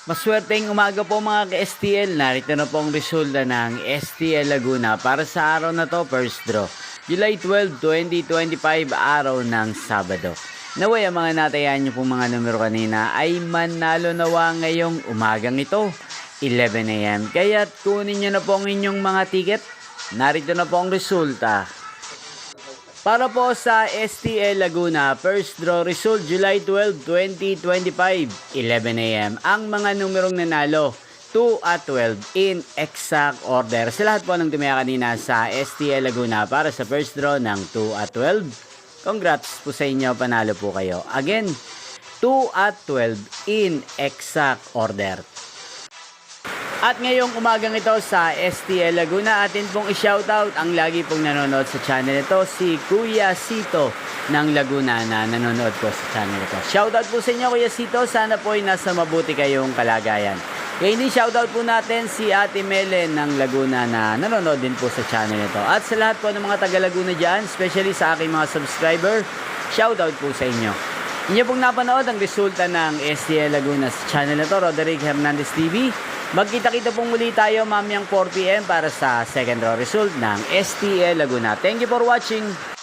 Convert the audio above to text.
Maswerteng umaga po mga ka-STL. Narito na po ang resulta ng STL Laguna para sa araw na to, first draw. July 12, 2025, araw ng Sabado. Naway ang mga natayan nyo pong mga numero kanina ay manalo nawa ngayong umagang ito, 11 AM. Kaya't kunin nyo na po ang inyong mga ticket. Narito na po ang resulta. Para po sa STL Laguna, first draw result July 12, 2025, 11 AM. Ang mga numerong nanalo, 2 at 12 in exact order. Sa lahat po ng tumaya kanina sa STL Laguna para sa first draw ng 2 at 12. Congrats po sa inyo, panalo po kayo. Again, 2 at 12 in exact order. At ngayong umagang ito sa STL Laguna, atin pong i-shoutout ang lagi pong nanonood sa channel ito, si Kuya Sito ng Laguna na nanonood po sa channel ito. Shoutout po sa inyo Kuya Sito, sana po ay nasa mabuti kayong kalagayan. Kaya hindi shoutout po natin si Ate Melen ng Laguna na nanonood din po sa channel ito. At sa lahat po ng mga taga Laguna dyan, especially sa aking mga subscriber, shoutout po sa inyo. Inyo pong napanood ang resulta ng STL Laguna sa channel ito, Roderick Hernandez TV. Magkita-kita pong muli tayo mamayang 4 PM para sa second draw result ng STL Laguna. Thank you for watching.